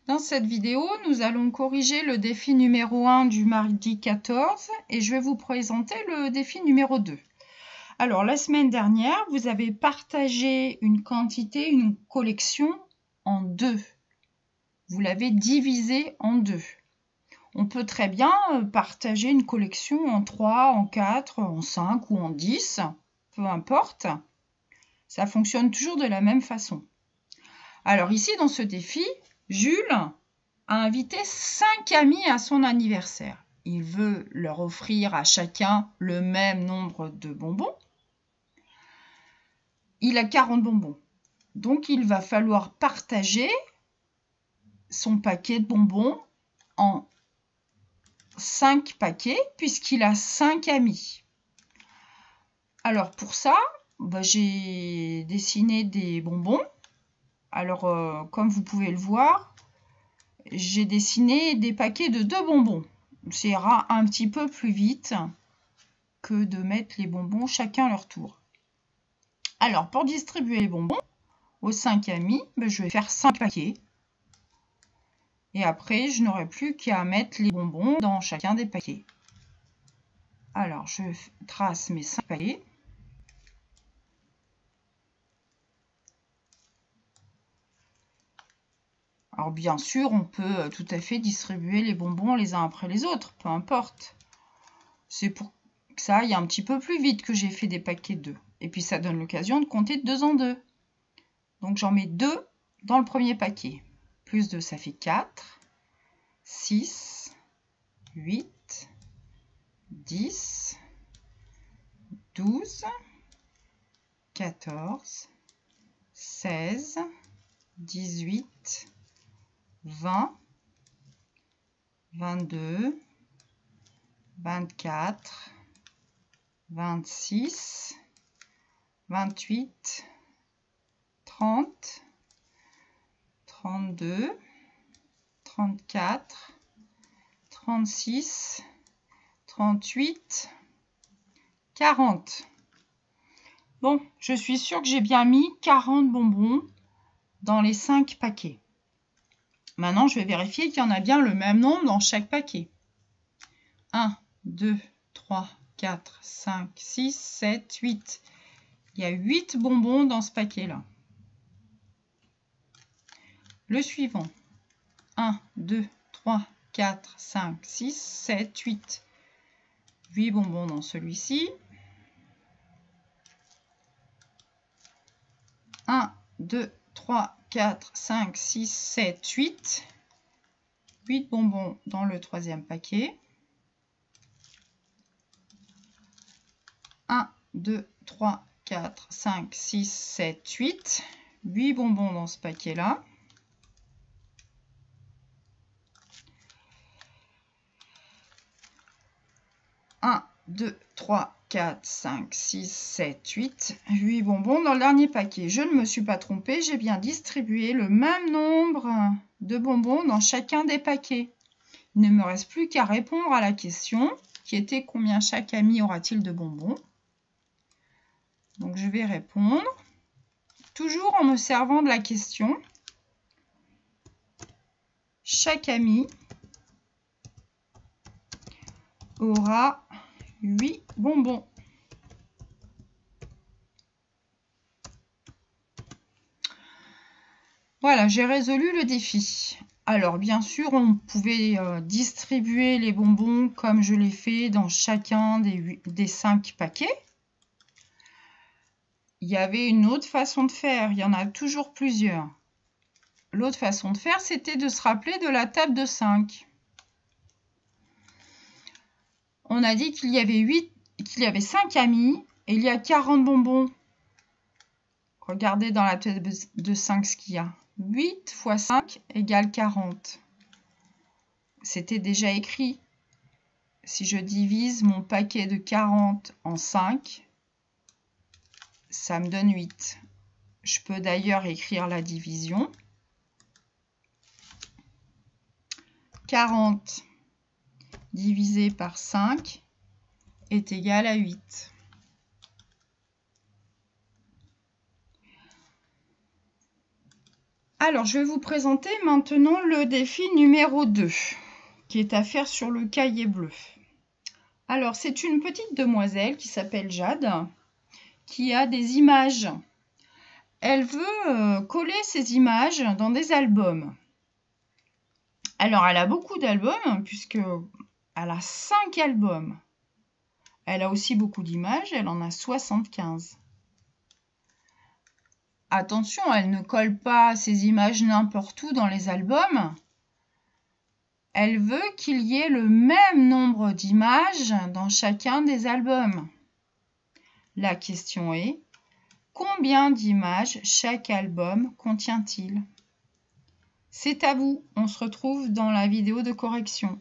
Dans cette vidéo, nous allons corriger le défi numéro 1 du mardi 14 et je vais vous présenter le défi numéro 2. Alors, la semaine dernière, vous avez partagé une quantité, une collection en deux. Vous l'avez divisée en deux. On peut très bien partager une collection en 3, en 4, en 5 ou en 10, peu importe. Ça fonctionne toujours de la même façon. Alors ici, dans ce défi, Jules a invité 5 amis à son anniversaire. Il veut leur offrir à chacun le même nombre de bonbons. Il a 40 bonbons. Donc, il va falloir partager son paquet de bonbons en 5 paquets puisqu'il a 5 amis. Alors, pour ça, j'ai dessiné des bonbons. Alors, comme vous pouvez le voir, j'ai dessiné des paquets de 2 bonbons. Ça ira un petit peu plus vite que de mettre les bonbons chacun à leur tour. Alors, pour distribuer les bonbons aux 5 amis, je vais faire 5 paquets. Et après, je n'aurai plus qu'à mettre les bonbons dans chacun des paquets. Alors, je trace mes 5 paquets. Alors bien sûr, on peut tout à fait distribuer les bonbons les uns après les autres, peu importe. C'est pour que ça aille un petit peu plus vite que j'ai fait des paquets de 2. Et puis ça donne l'occasion de compter de 2 en 2. Donc j'en mets 2 dans le premier paquet. Plus 2, ça fait 4, 6, 8, 10, 12, 14, 16, 18, 20, 22, 24, 26, 28, 30, 32, 34, 36, 38, 40. Bon, je suis sûre que j'ai bien mis 40 bonbons dans les 5 paquets. Maintenant, je vais vérifier qu'il y en a bien le même nombre dans chaque paquet. 1, 2, 3, 4, 5, 6, 7, 8. Il y a 8 bonbons dans ce paquet-là. Le suivant. 1, 2, 3, 4, 5, 6, 7, 8. 8 bonbons dans celui-ci. 1, 2, 3, 4, 5, 6, 7, 8. 8 bonbons dans le troisième paquet. 1, 2, 3, 4, 5, 6, 7, 8. 8 bonbons dans ce paquet-là. Un, 2, 3, 4, 5, 6, 7, 8. 8 bonbons dans le dernier paquet. Je ne me suis pas trompée, j'ai bien distribué le même nombre de bonbons dans chacun des paquets. Il ne me reste plus qu'à répondre à la question qui était combien chaque ami aura-t-il de bonbons. Donc je vais répondre, toujours en me servant de la question. Chaque ami aura 8 bonbons. Voilà, j'ai résolu le défi. Alors, bien sûr, on pouvait distribuer les bonbons comme je l'ai fait dans chacun des 5 paquets. Il y avait une autre façon de faire, il y en a toujours plusieurs. L'autre façon de faire, c'était de se rappeler de la table de 5. On a dit qu'il y avait 5 amis et il y a 40 bonbons. Regardez dans la table de 5 ce qu'il y a. 8 fois 5 égale 40. C'était déjà écrit. Si je divise mon paquet de 40 en 5, ça me donne 8. Je peux d'ailleurs écrire la division. 40 divisé par 5 est égal à 8. Alors, je vais vous présenter maintenant le défi numéro 2, qui est à faire sur le cahier bleu. Alors, c'est une petite demoiselle qui s'appelle Jade, qui a des images. Elle veut coller ces images dans des albums. Alors, elle a beaucoup d'albums, puisqu'elle a 5 albums. Elle a aussi beaucoup d'images, elle en a 75. Attention, elle ne colle pas ces images n'importe où dans les albums. Elle veut qu'il y ait le même nombre d'images dans chacun des albums. La question est, combien d'images chaque album contient-il? C'est à vous, on se retrouve dans la vidéo de correction.